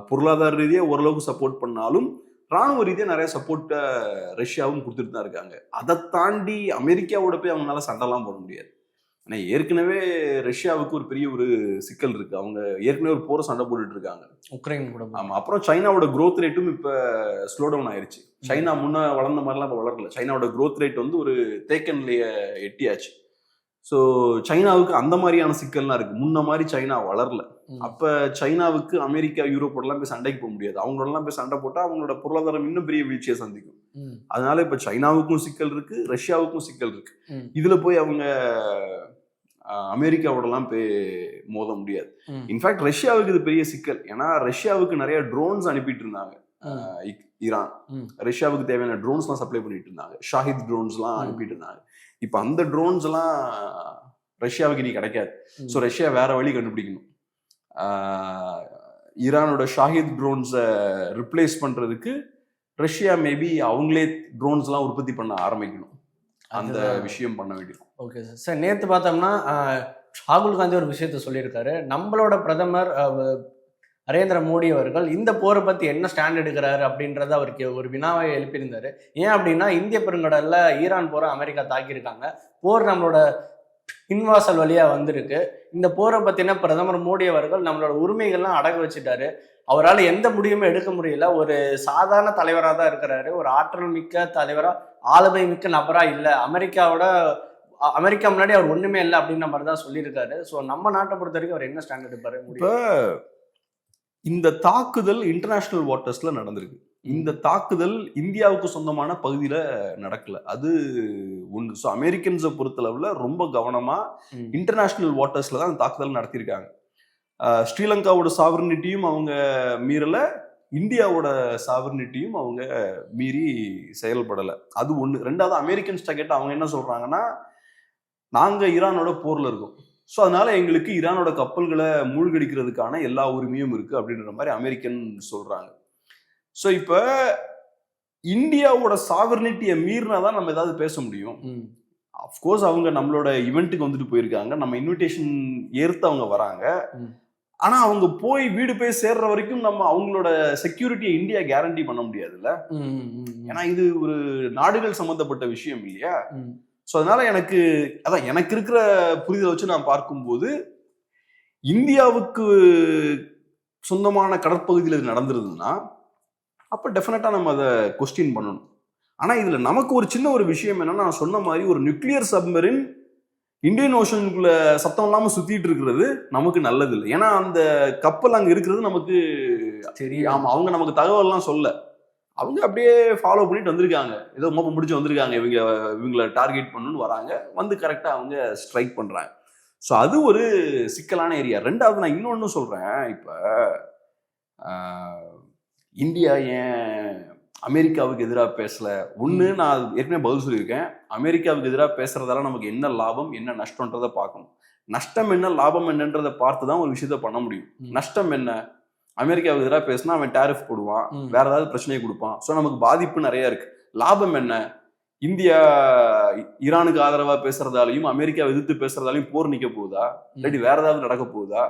பொருளாதார ரீதியாக ஓரளவுக்கு சப்போர்ட் பண்ணாலும் ராணுவ ரீதியாக நிறைய சப்போர்ட்டை ரஷ்யாவும் கொடுத்துட்டு தான் இருக்காங்க. அதை தாண்டி அமெரிக்காவோட போய் அவங்களால சண்டைலாம் போட முடியாது. ஏன்னா ஏற்கனவே ரஷ்யாவுக்கு ஒரு பெரிய ஒரு சிக்கல் இருக்கு. அவங்க ஏற்கனவே ஒரு போரை சண்டை போட்டுட்டு இருக்காங்க உக்ரைன் கூட. ஆமா, அப்புறம் சைனாவோட growth ரேட்டும் இப்ப ஸ்லோ டவுன் ஆயிருச்சு. சைனா முன்ன வளர்ந்த மாதிரிலாம் இப்ப வளரல. சைனாவோட growth ரேட் வந்து ஒரு தேக்க நிலையை எட்டியாச்சு. ஸோ சைனாவுக்கு அந்த மாதிரியான சிக்கல்லாம் இருக்கு. முன்ன மாதிரி சைனா வளரல. அப்ப சைனாவுக்கு அமெரிக்கா யூரோப்போடலாம் போய் சண்டைக்கு போக முடியாது. அவங்களோடலாம் போய் சண்டை போட்டா அவங்களோட பொருளாதாரம் இன்னும் பெரிய வீழ்ச்சியை சந்திக்கும். அதனால இப்ப சைனாவுக்கும் சிக்கல் இருக்கு, ரஷ்யாவுக்கும் சிக்கல் இருக்கு. இதுல போய் அவங்க அமெரிக்காவோடலாம் போய் மோத முடியாது. இன்ஃபேக்ட் ரஷ்யாவுக்கு இது பெரிய சிக்கல். ஏன்னா ரஷ்யாவுக்கு நிறைய ட்ரோன்ஸ் அனுப்பிட்டு இருந்தாங்க ஈரான். ரஷ்யாவுக்கு தேவையான ட்ரோன்ஸ்லாம் சப்ளை பண்ணிட்டு இருந்தாங்க. ஷாஹித் ட்ரோன்ஸ்லாம் அனுப்பிட்டு இருந்தாங்க. இப்ப அந்த ட்ரோன்ஸ் எல்லாம் ரஷ்யாவுக்கு இனி கிடைக்காது. ஸோ ரஷ்யா வேற வழி கண்டுபிடிக்கணும். ஈரானோட ஷாஹித் ட்ரோன்ஸை ரிப்ளேஸ் பண்றதுக்கு ரஷ்யா மேபி அவங்களே ட்ரோன்ஸ் எல்லாம் உற்பத்தி பண்ண ஆரம்பிக்கணும். அந்த விஷயம் பண்ண வேண்டியிருக்கும். Okay sir. சார் நேற்று பார்த்தோம்னா ராகுல் காந்தி ஒரு விஷயத்த சொல்லியிருக்காரு. நம்மளோட பிரதமர் நரேந்திர மோடி அவர்கள் இந்த போரை பற்றி என்ன ஸ்டாண்ட் எடுக்கிறாரு அப்படின்றத அவருக்கு ஒரு வினாவை எழுப்பியிருந்தாரு. ஏன் அப்படின்னா இந்திய பெருங்கடலில் ஈரான் போரை அமெரிக்கா தாக்கியிருக்காங்க. போர் நம்மளோட பின்வாசல் வழியாக வந்திருக்கு. இந்த போரை பற்றின பிரதமர் மோடி அவர்கள் நம்மளோட உரிமைகள்லாம் அடகு வச்சுட்டாரு. அவரால் எந்த முடிவுமே எடுக்க முடியல. ஒரு சாதாரண தலைவராக தான் இருக்கிறாரு. ஒரு ஆற்றல் மிக்க தலைவராக, ஆளுமை மிக்க நபராக இல்லை. அமெரிக்கா முன்னாடி அவர் ஒன்றுமே இல்லை அப்படின்ற மாதிரி தான் சொல்லியிருக்காரு. ஸோ நம்ம நாட்டை பொறுத்த வரைக்கும் அவர் என்ன ஸ்டாண்ட் எடுப்பாரு? இப்போ இந்த தாக்குதல் இன்டர்நேஷனல் வாட்டர்ஸ்ல நடந்திருக்கு. இந்த தாக்குதல் இந்தியாவுக்கு சொந்தமான பகுதியில நடக்கல. அது ஒன்று. ஸோ அமெரிக்கன்ஸை பொறுத்தளவுல ரொம்ப கவனமா இன்டர்நேஷனல் வாட்டர்ஸ்ல தான் தாக்குதல் நடத்தியிருக்காங்க. ஸ்ரீலங்காவோட சாவர்னிட்டியும் அவங்க மீறல, இந்தியாவோட சாவர்னிட்டியும் அவங்க மீறி செயல்படலை. அது ஒன்று. ரெண்டாவது, அமெரிக்கன்ஸ்ட கேட்டால் அவங்க என்ன சொல்றாங்கன்னா, நாங்க ஈரானோட போர்ல இருக்கோம், ஸோ அதனால எங்களுக்கு ஈரானோட கப்பல்களை மூழ்கடிக்கிறதுக்கான எல்லா உரிமையும் இருக்கு அப்படின்ற மாதிரி அமெரிக்கன் சொல்றாங்க. ஸோ இப்போ இந்தியாவோட சாவர்னிட்டியை மீறினா தான் நம்ம ஏதாவது பேச முடியும். அஃப்கோர்ஸ் அவங்க நம்மளோட ஈவெண்ட்டுக்கு வந்துட்டு போயிருக்காங்க, நம்ம இன்விடேஷன் ஏற்று அவங்க வராங்க. ஆனா அவங்க போய் வீடு போய் சேர்ற வரைக்கும் நம்ம அவங்களோட செக்யூரிட்டியை இந்தியா கேரண்டி பண்ண முடியாதுல்ல. ஏன்னா இது ஒரு நாடுகள் சம்பந்தப்பட்ட விஷயம் இல்லையா. ஸோ அதனால எனக்கு இருக்கிற புரிதலை வச்சு நான் பார்க்கும்போது இந்தியாவுக்கு சொந்தமான கடற்பகுதியில் இது நடந்திருந்ததுன்னா அப்போ டெஃபினட்டா நம்ம அதை கொஸ்டின் பண்ணணும். ஆனா இதுல நமக்கு ஒரு சின்ன ஒரு விஷயம் என்னன்னா, நான் சொன்ன மாதிரி ஒரு நியூக்ளியர் சப்மரின் இந்தியன் ஓஷனுக்குள்ள சத்தம் இல்லாம சுத்திட்டு இருக்கிறது நமக்கு நல்லது இல்லை. ஏன்னா அந்த கப்பல் அங்க இருக்கிறது நமக்கு தெரியும். ஆமா, அவங்க நமக்கு தகவல்லாம் சொல்ல, அவங்க அப்படியே ஃபாலோ பண்ணிட்டு வந்திருக்காங்க. ஏதோ மோப்பம் முடிச்சு வந்திருக்காங்க, இவங்களை டார்கெட் பண்ணணும்னு வராங்க, வந்து கரெக்டா அவங்க ஸ்ட்ரைக் பண்றாங்க. ஸோ அது ஒரு சிக்கலான ஏரியா. ரெண்டாவது, நான் இன்னொன்னு சொல்றேன். இப்ப இந்தியா ஏன் அமெரிக்காவுக்கு எதிராக பேசல? ஒன்று, நான் ஏற்கனவே பதில் சொல்லியிருக்கேன். அமெரிக்காவுக்கு எதிராக பேசுறதால நமக்கு என்ன லாபம் என்ன நஷ்டன்றதை பார்க்கணும். நஷ்டம் என்ன லாபம் என்னன்றதை பார்த்து தான் ஒரு விஷயத்த பண்ண முடியும். நஷ்டம் என்ன? அமெரிக்காவுக்கு எதிராக பேசினா அவன் டேரிஃப் போடுவான், வேற ஏதாவது பிரச்சனையை கொடுப்பான். ஸோ நமக்கு பாதிப்பு நிறைய இருக்கு. லாபம் என்ன? இந்தியா ஈரானுக்கு ஆதரவா பேசுறதாலையும் அமெரிக்காவை எதிர்த்து பேசுறதாலையும் போர் நிக்க போகுதா, இல்லாட்டி வேற ஏதாவது நடக்க போகுதா?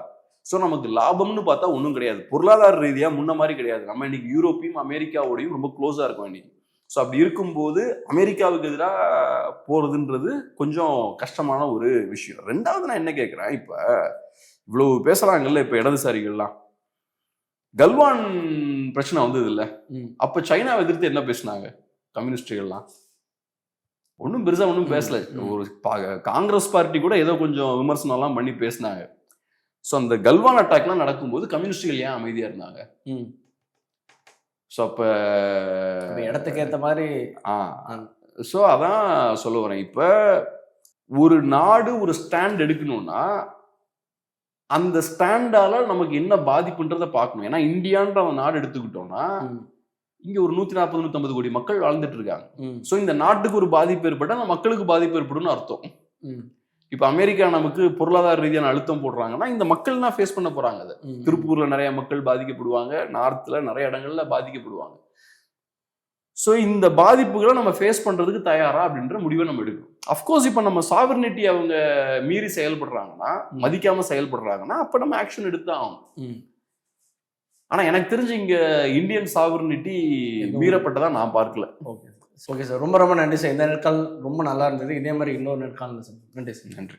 ஸோ நமக்கு லாபம்னு பார்த்தா ஒன்றும் கிடையாது. பொருளாதார ரீதியாக முன்ன மாதிரி கிடையாது. நம்ம இன்னைக்கு யூரோப்பையும் அமெரிக்காவோடையும் ரொம்ப க்ளோஸாக இருக்கும் இன்னைக்கு. ஸோ அப்படி இருக்கும்போது அமெரிக்காவுக்கு எதிராக போறதுன்றது கொஞ்சம் கஷ்டமான ஒரு விஷயம். ரெண்டாவது, நான் என்ன கேட்குறேன், இப்போ இவ்வளவு பேசுறாங்கல்ல இப்போ இடதுசாரிகள்லாம், கல்வான் பிரச்சனை வந்தது இல்லை, அப்போ சைனாவை எதிர்த்து என்ன பேசினாங்க கம்யூனிஸ்டுகள்லாம்? ஒன்றும் பெருசாக ஒன்றும் பேசல. ஒரு காங்கிரஸ் பார்ட்டி கூட ஏதோ கொஞ்சம் விமர்சனம்லாம் பண்ணி பேசினாங்க. ஸோ அந்த கல்வான் அட்டாக்லாம் நடக்கும்போது கம்யூனிஸ்டுகள் ஏன் அமைதியா இருந்தாங்க? ஸோ அப்ப இடத்துக்கு ஏற்ற மாதிரி ஸோ அதான் சொல்ல வரேன். இப்போ ஒரு நாடு ஒரு ஸ்டாண்ட் எடுக்கணும்னா அந்த ஸ்டாண்டால நமக்கு என்ன பாதிப்புன்றதை பார்க்கணும். ஏன்னா இந்தியான்ற நாடு எடுத்துக்கிட்டோம்னா இங்க ஒரு 140-150 கோடி மக்கள் வாழ்ந்துட்டு இருக்காங்க. ஸோ இந்த நாட்டுக்கு ஒரு பாதிப்பு ஏற்பட்டா அந்த மக்களுக்கு பாதிப்பு ஏற்படும் அர்த்தம். இப்ப அமெரிக்கா நமக்கு பொருளாதார ரீதியான அழுத்தம் போடுறாங்கன்னா இந்த மக்கள் தான் ஃபேஸ் பண்ண போறாங்க. அது திருப்பூர்ல நிறைய மக்கள் பாதிக்கப்படுவாங்க, நார்த்ல நிறைய இடங்கள்ல பாதிக்கப்படுவாங்க. ஸோ இந்த பாதிப்புகளை நம்ம ஃபேஸ் பண்றதுக்கு தயாரா அப்படின்ற முடிவை நம்ம எடுக்கணும். அஃப்கோர்ஸ் இப்ப நம்ம சாவர்னிட்டி அவங்க மீறி செயல்படுறாங்கன்னா, மதிக்காம செயல்படுறாங்கன்னா அப்ப நம்ம ஆக்ஷன் எடுத்துதான் ஆகணும். ஆனா எனக்கு தெரிஞ்சு இங்க இந்தியன் சாவர்னிட்டி மீறப்பட்டதா நான் பார்க்கல. ஓகே சார், ரொம்ப ரொம்ப நன்றி சார். இந்த நேர்காணல் ரொம்ப நல்லா இருந்தது. இதே மாதிரி இன்னொரு நேர்காணல் சார். நன்றி சார். நன்றி.